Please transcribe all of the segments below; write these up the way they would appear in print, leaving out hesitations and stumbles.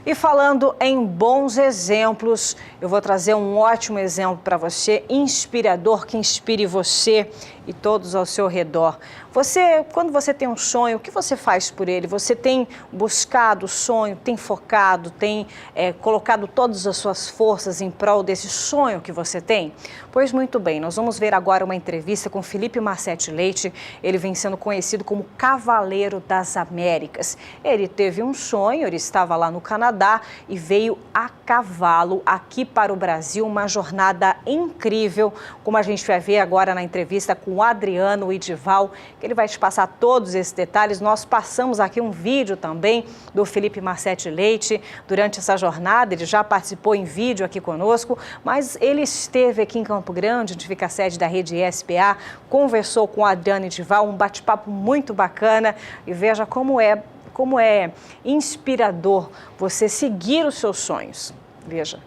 E falando em bons exemplos, eu vou trazer um ótimo exemplo para você, inspirador, que inspire você e todos ao seu redor. Quando você tem um sonho, o que você faz por ele? Você tem buscado o sonho, tem focado, tem colocado todas as suas forças em prol desse sonho que você tem? Pois muito bem, nós vamos ver agora uma entrevista com Felipe Marcetti Leite. Ele vem sendo conhecido como Cavaleiro das Américas. Ele teve um sonho, ele estava lá no Canadá e veio a cavalo aqui para o Brasil, uma jornada incrível, como a gente vai ver agora na entrevista com o Adriano Idival, que ele vai te passar todos esses detalhes. Nós passamos aqui um vídeo também do Felipe Marcetti Leite durante essa jornada, ele já participou em vídeo aqui conosco, mas ele esteve aqui em Campo Grande, onde fica a sede da rede ESPA, conversou com o Adriano Idival, um bate-papo muito bacana, e veja como é inspirador você seguir os seus sonhos. Veja.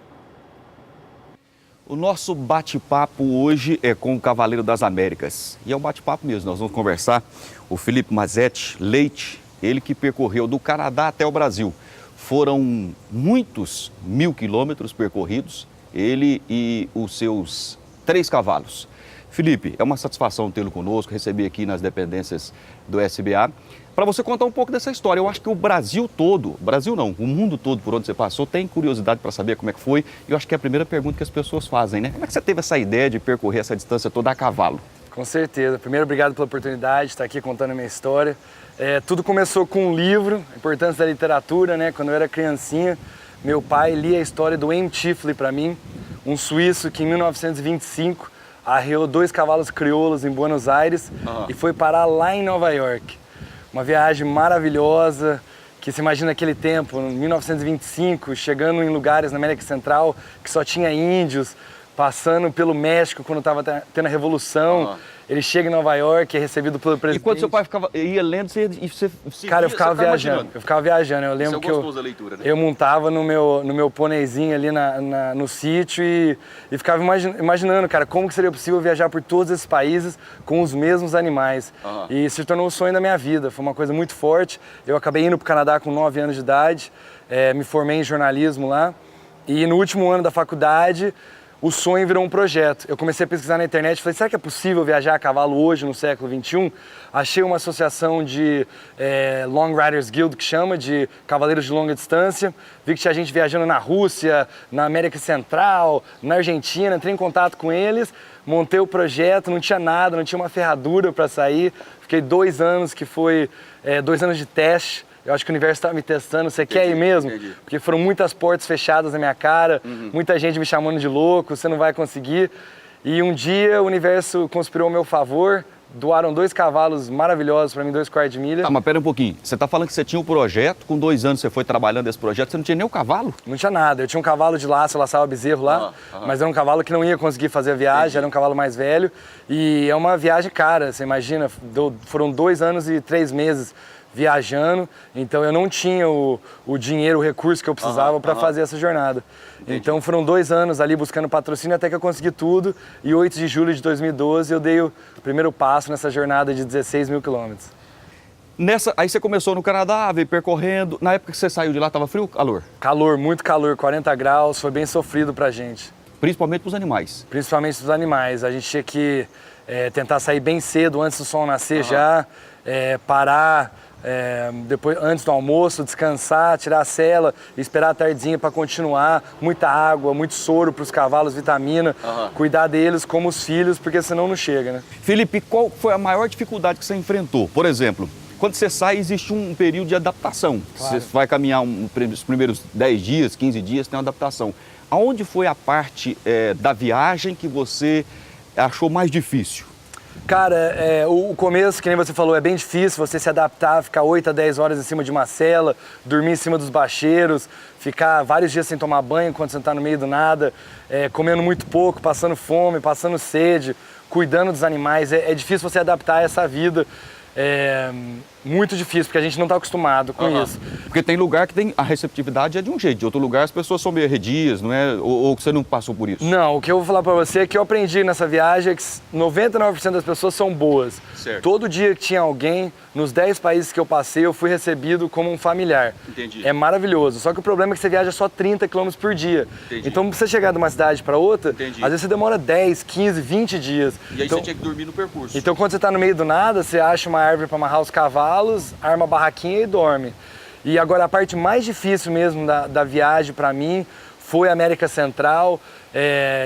O nosso bate-papo hoje é com o Cavaleiro das Américas. E é um bate-papo mesmo, nós vamos conversar. O Felipe Marcetti Leite, ele que percorreu do Canadá até o Brasil. Foram muitos 1000 quilômetros percorridos, ele e os seus 3 cavalos. Felipe, é uma satisfação tê-lo conosco, receber aqui nas dependências do SBA, para você contar um pouco dessa história. Eu acho que o Brasil todo, Brasil não, o mundo todo por onde você passou, tem curiosidade para saber como é que foi. E eu acho que é a primeira pergunta que as pessoas fazem, né? Como é que você teve essa ideia de percorrer essa distância toda a cavalo? Com certeza. Primeiro, obrigado pela oportunidade de estar aqui contando a minha história. Tudo começou com um livro, a importância da literatura, né? Quando eu era criancinha, meu pai lia a história do Wayne Chifley para mim, um suíço que em 1925 arreou 2 cavalos crioulos em Buenos Aires e foi parar lá em Nova York. Uma viagem maravilhosa, que se imagina aquele tempo, em 1925, chegando em lugares na América Central que só tinha índios, passando pelo México quando estava tendo a Revolução. Ele chega em Nova York, é recebido pelo presidente. E quando seu pai ia lendo, você Cara, eu ficava viajando. Eu ficava viajando. Eu lembro que eu montava no meu pôneizinho ali no sítio e ficava imaginando, cara, como que seria possível viajar por todos esses países com os mesmos animais. E se tornou o sonho da minha vida. Foi uma coisa muito forte. Eu acabei indo para o Canadá com 9 anos de idade, me formei em jornalismo lá. E no último ano da faculdade, o sonho virou um projeto. Eu comecei a pesquisar na internet e falei, será que é possível viajar a cavalo hoje, no século XXI? Achei uma associação de Long Riders Guild, que chama, de cavaleiros de longa distância. Vi que tinha gente viajando na Rússia, na América Central, na Argentina. Entrei em contato com eles, montei o projeto, não tinha nada, não tinha uma ferradura para sair. Fiquei 2 anos, que foi 2 anos de teste. Eu acho que o universo estava me testando, você quer ir mesmo? Entendi. Porque foram muitas portas fechadas na minha cara, muita gente me chamando de louco, você não vai conseguir. E um dia o universo conspirou ao meu favor, doaram 2 cavalos maravilhosos para mim, 2 quartos de milha. Tá, mas pera um pouquinho, você está falando que você tinha um projeto, com 2 anos você foi trabalhando esse projeto, você não tinha nem o cavalo? Não tinha nada, eu tinha um cavalo de laço, eu laçava bezerro lá, mas era um cavalo que não ia conseguir fazer a viagem, era um cavalo mais velho. E é uma viagem cara, você imagina, foram 2 anos e 3 meses viajando, então eu não tinha o dinheiro, o recurso que eu precisava para fazer essa jornada. Entendi. Então foram 2 anos ali buscando patrocínio até que eu consegui tudo, e 8 de julho de 2012 eu dei o primeiro passo nessa jornada de 16 mil quilômetros. Aí você começou no Canadá, veio percorrendo. Na época que você saiu de lá, estava frio ou calor? Calor, muito calor, 40 graus, foi bem sofrido pra gente. Principalmente para os animais? Principalmente para os animais. A gente tinha que tentar sair bem cedo, antes do sol nascer já, parar depois, antes do almoço, descansar, tirar a sela, esperar a tardezinha para continuar. Muita água, muito soro para os cavalos, vitamina, cuidar deles como os filhos, porque senão não chega, né? Felipe, qual foi a maior dificuldade que você enfrentou? Por exemplo, quando você sai, existe um período de adaptação. Claro. Você vai caminhar os primeiros 10 dias, 15 dias, tem uma adaptação. Aonde foi a parte da viagem que você achou mais difícil? Cara, o começo, que nem você falou, é bem difícil você se adaptar, ficar 8 a 10 horas em cima de uma cela, dormir em cima dos bacheiros, ficar vários dias sem tomar banho quando você está no meio do nada, comendo muito pouco, passando fome, passando sede, cuidando dos animais. É difícil você adaptar a essa vida. muito difícil, porque a gente não está acostumado com isso. Porque tem lugar que tem a receptividade é de um jeito, de outro lugar as pessoas são meio arredias, não é? Ou você não passou por isso? Não, o que eu vou falar para você é que eu aprendi nessa viagem é que 99% das pessoas são boas. Certo. Todo dia que tinha alguém, nos 10 países que eu passei, eu fui recebido como um familiar. Entendi. É maravilhoso. Só que o problema é que você viaja só 30 km por dia. Entendi. Então, pra você chegar de uma cidade para outra, Entendi. às vezes você demora 10, 15, 20 dias. E aí então, você tinha que dormir no percurso. Então, quando você está no meio do nada, você acha uma árvore para amarrar os cavalos, arma a barraquinha e dorme. E agora, a parte mais difícil mesmo da viagem para mim foi a América Central.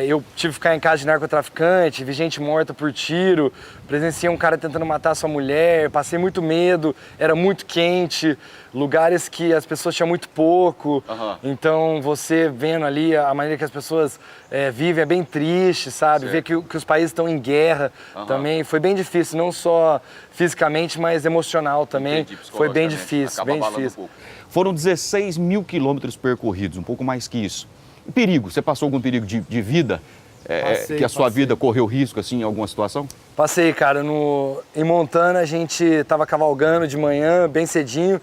Eu tive que ficar em casa de narcotraficante, vi gente morta por tiro, presenciei um cara tentando matar sua mulher, passei muito medo, era muito quente, lugares que as pessoas tinham muito pouco. Então, você vendo ali a maneira que as pessoas vivem é bem triste, sabe? Ver que os países estão em guerra também foi bem difícil, não só fisicamente, mas emocional também. Foi bem difícil, bem difícil. Foram 16 mil quilômetros percorridos, um pouco mais que isso. E perigo? Você passou algum perigo de vida? Que a sua vida correu risco assim em alguma situação? Passei, cara. Em Montana a gente estava cavalgando de manhã, bem cedinho,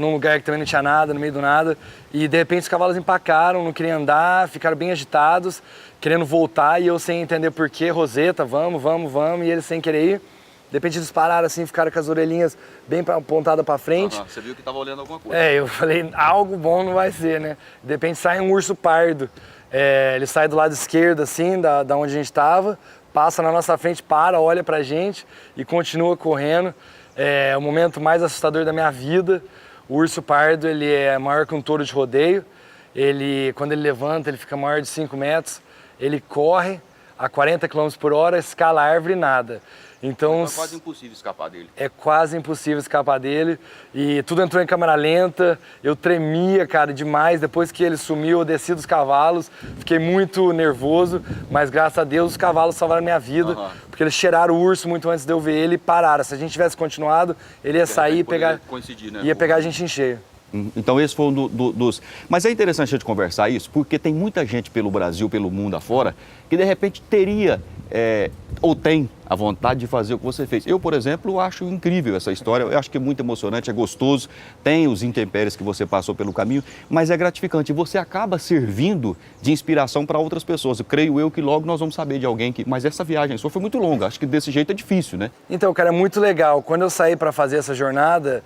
num lugar que também não tinha nada, no meio do nada. E de repente os cavalos empacaram, não queriam andar, ficaram bem agitados, querendo voltar e eu sem entender por quê. Roseta, vamos, e eles sem querer ir. De repente eles pararam assim, ficaram com as orelhinhas bem apontadas para frente. Você viu que estava olhando alguma coisa. Eu falei, algo bom não vai ser, né? De repente sai um urso pardo. Ele sai do lado esquerdo, assim, da onde a gente estava, passa na nossa frente, olha pra gente e continua correndo. É o momento mais assustador da minha vida. O urso pardo, ele é maior que um touro de rodeio. Quando ele levanta, ele fica maior de 5 metros. Ele corre a 40 km por hora, escala a árvore e nada. Então, é quase impossível escapar dele. É quase impossível escapar dele. E tudo entrou em câmera lenta. Eu tremia, cara, demais. Depois que ele sumiu, eu desci dos cavalos. Fiquei muito nervoso. Mas, graças a Deus, os cavalos salvaram a minha vida. Porque eles cheiraram o urso muito antes de eu ver ele e pararam. Se a gente tivesse continuado, ele ia sair e pegar... coincidir, né? Ia pegar a gente em cheio. Então esse foi um dos... Mas é interessante a gente conversar isso, porque tem muita gente pelo Brasil, pelo mundo afora, que de repente teria ou tem a vontade de fazer o que você fez. Eu, por exemplo, acho incrível essa história, eu acho que é muito emocionante, é gostoso, tem os intempéries que você passou pelo caminho, mas é gratificante e você acaba servindo de inspiração para outras pessoas. Eu creio que logo nós vamos saber de alguém que... Mas essa viagem sua foi muito longa, acho que desse jeito é difícil, né? Então, cara, é muito legal. Quando eu saí para fazer essa jornada,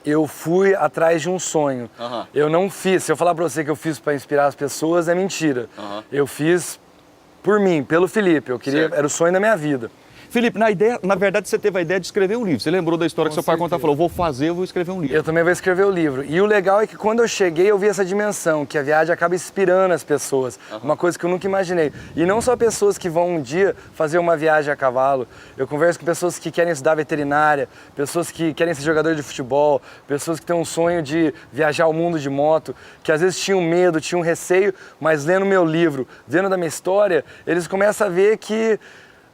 eu fui atrás de um sonho. Eu não fiz, se eu falar para você que eu fiz para inspirar as pessoas, é mentira. Eu fiz por mim, pelo Felipe, eu queria, era o sonho da minha vida. Felipe, na verdade você teve a ideia de escrever um livro. Você lembrou da história que seu pai contou, falou, vou escrever um livro. Eu também vou escrever o livro. E o legal é que quando eu cheguei, eu vi essa dimensão, que a viagem acaba inspirando as pessoas. Uma coisa que eu nunca imaginei. E não só pessoas que vão um dia fazer uma viagem a cavalo. Eu converso com pessoas que querem estudar veterinária, pessoas que querem ser jogador de futebol, pessoas que têm um sonho de viajar o mundo de moto, que às vezes tinham medo, tinham receio, mas lendo meu livro, vendo da minha história, eles começam a ver que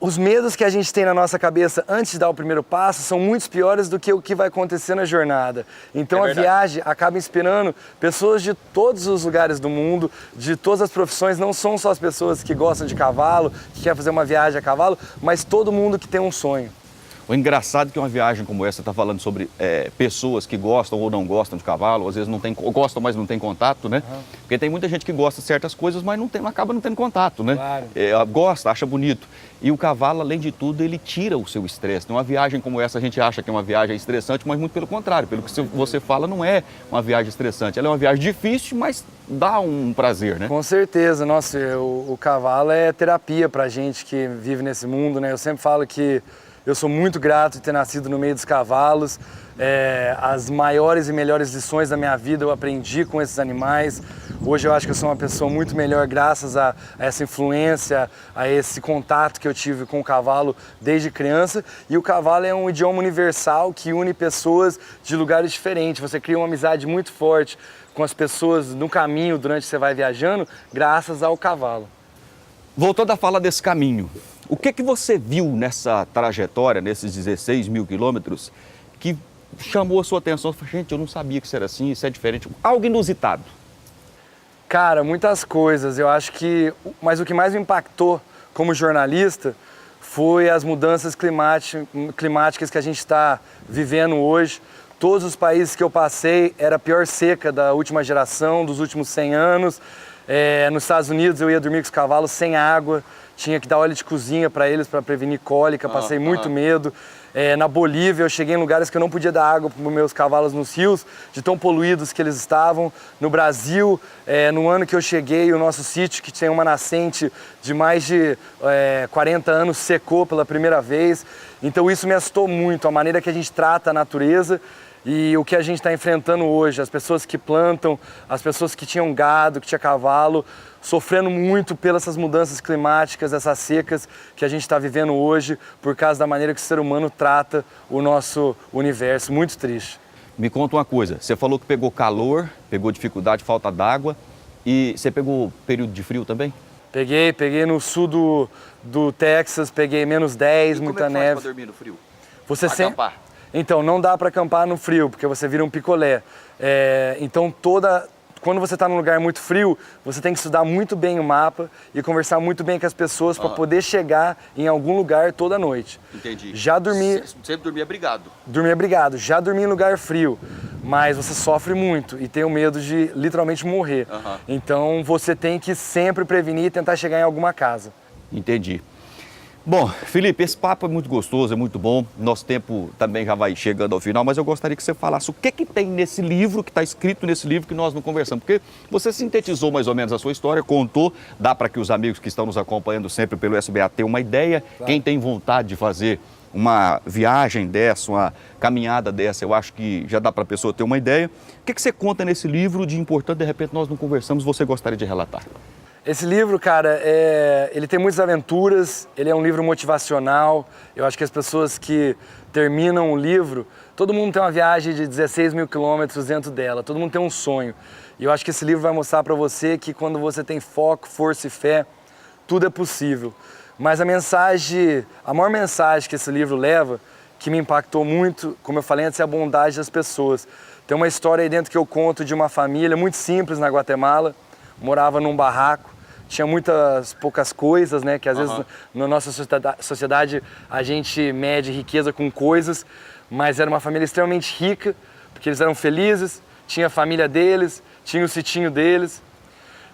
os medos que a gente tem na nossa cabeça antes de dar o primeiro passo são muito piores do que o que vai acontecer na jornada. Então a viagem acaba inspirando pessoas de todos os lugares do mundo, de todas as profissões, não são só as pessoas que gostam de cavalo, que querem fazer uma viagem a cavalo, mas todo mundo que tem um sonho. O engraçado é que uma viagem como essa está falando sobre pessoas que gostam ou não gostam de cavalo, às vezes não tem, gostam, mas não tem contato, né? Porque tem muita gente que gosta de certas coisas, mas acaba não tendo contato, né? Claro. Gosta, acha bonito. E o cavalo, além de tudo, ele tira o seu estresse. Uma viagem como essa, a gente acha que é uma viagem estressante, mas muito pelo contrário. Pelo que você fala, não é uma viagem estressante. Ela é uma viagem difícil, mas dá um prazer, né? Com certeza. Nossa, o cavalo é terapia pra gente que vive nesse mundo, né? Eu sempre falo que eu sou muito grato de ter nascido no meio dos cavalos. As maiores e melhores lições da minha vida eu aprendi com esses animais. Hoje eu acho que eu sou uma pessoa muito melhor graças a essa influência, a esse contato que eu tive com o cavalo desde criança. E o cavalo é um idioma universal que une pessoas de lugares diferentes. Você cria uma amizade muito forte com as pessoas no caminho durante que você vai viajando, graças ao cavalo. Voltando a falar desse caminho, o que você viu nessa trajetória, nesses 16 mil quilômetros, que chamou a sua atenção? Gente, eu não sabia que isso era assim, isso é diferente. Algo inusitado. Cara, muitas coisas. Eu acho que... Mas o que mais me impactou como jornalista foi as mudanças climáticas que a gente está vivendo hoje. Todos os países que eu passei era a pior seca da última geração, dos últimos 100 anos. Nos Estados Unidos eu ia dormir com os cavalos sem água, tinha que dar óleo de cozinha para eles para prevenir cólica, passei muito medo. Na Bolívia eu cheguei em lugares que eu não podia dar água para os meus cavalos nos rios, de tão poluídos que eles estavam. No Brasil, no ano que eu cheguei, o nosso sítio, que tinha uma nascente de mais de 40 anos, secou pela primeira vez. Então isso me assustou muito, a maneira que a gente trata a natureza. E o que a gente está enfrentando hoje, as pessoas que plantam, as pessoas que tinham gado, que tinha cavalo, sofrendo muito pelas essas mudanças climáticas, essas secas que a gente está vivendo hoje, por causa da maneira que o ser humano trata o nosso universo. Muito triste. Me conta uma coisa, você falou que pegou calor, pegou dificuldade, falta d'água, e você pegou período de frio também? Peguei no sul do Texas, peguei -10, muita neve. Como é que faz pra dormir no frio? Você acampar? Então, não dá para acampar no frio, porque você vira um picolé. Então, quando você está num lugar muito frio, você tem que estudar muito bem o mapa e conversar muito bem com as pessoas para poder chegar em algum lugar toda noite. Entendi. Já dormi... Sempre dormia abrigado? Dormia abrigado. Já dormi em lugar frio, mas você sofre muito e tem o medo de literalmente morrer. Então, você tem que sempre prevenir e tentar chegar em alguma casa. Entendi. Bom, Felipe, esse papo é muito gostoso, é muito bom. Nosso tempo também já vai chegando ao final, mas eu gostaria que você falasse o que tem nesse livro, que está escrito nesse livro que nós não conversamos. Porque você sintetizou mais ou menos a sua história, contou, dá para que os amigos que estão nos acompanhando sempre pelo SBA tenham uma ideia. Claro. Quem tem vontade de fazer uma viagem dessa, uma caminhada dessa, eu acho que já dá para a pessoa ter uma ideia. O que você conta nesse livro de importante, de repente nós não conversamos, você gostaria de relatar? Esse livro, cara, ele tem muitas aventuras, ele é um livro motivacional. Eu acho que as pessoas que terminam o livro, todo mundo tem uma viagem de 16 mil quilômetros dentro dela, todo mundo tem um sonho. E eu acho que esse livro vai mostrar para você que quando você tem foco, força e fé, tudo é possível. Mas a maior mensagem que esse livro leva, que me impactou muito, como eu falei antes, é a bondade das pessoas. Tem uma história aí dentro que eu conto de uma família muito simples na Guatemala, morava num barraco, tinha poucas coisas, né? Que às vezes na nossa sociedade a gente mede riqueza com coisas, mas era uma família extremamente rica, porque eles eram felizes, tinha a família deles, tinha o sitinho deles.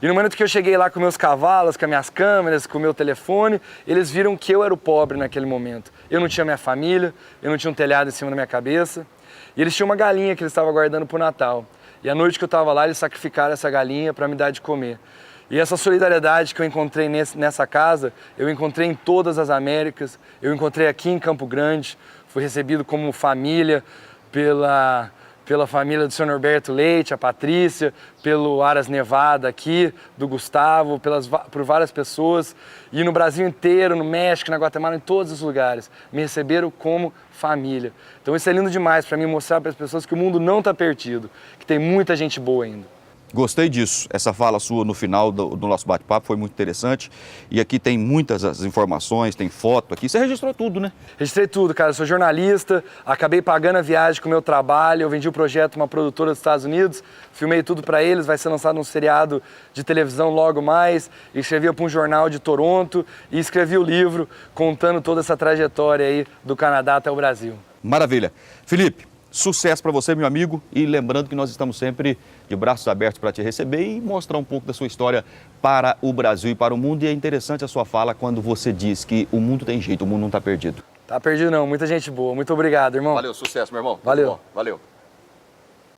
E no momento que eu cheguei lá com meus cavalos, com as minhas câmeras, com o meu telefone, eles viram que eu era o pobre naquele momento. Eu não tinha minha família, eu não tinha um telhado em cima da minha cabeça, e eles tinham uma galinha que eles estavam guardando para o Natal. E a noite que eu estava lá, eles sacrificaram essa galinha para me dar de comer. E essa solidariedade que eu encontrei nessa casa, eu encontrei em todas as Américas, eu encontrei aqui em Campo Grande, fui recebido como família pela família do Sr. Norberto Leite, a Patrícia, pelo Aras Nevada aqui, do Gustavo, por várias pessoas. E no Brasil inteiro, no México, na Guatemala, em todos os lugares, me receberam como família. Então isso é lindo demais para mim, mostrar para as pessoas que o mundo não está perdido, que tem muita gente boa ainda. Gostei disso, essa fala sua no final do nosso bate-papo foi muito interessante. E aqui tem muitas as informações, tem foto aqui. Você registrou tudo, né? Registrei tudo, cara. Eu sou jornalista, acabei pagando a viagem com o meu trabalho, eu vendi o projeto para uma produtora dos Estados Unidos, filmei tudo para eles, vai ser lançado um seriado de televisão logo mais, escrevia para um jornal de Toronto e escrevi o livro contando toda essa trajetória aí do Canadá até o Brasil. Maravilha. Felipe, sucesso para você, meu amigo, e lembrando que nós estamos sempre de braços abertos para te receber e mostrar um pouco da sua história para o Brasil e para o mundo. E é interessante a sua fala quando você diz que o mundo tem jeito, o mundo não está perdido. Tá perdido não, muita gente boa. Muito obrigado, irmão. Valeu, sucesso, meu irmão. Valeu. Valeu.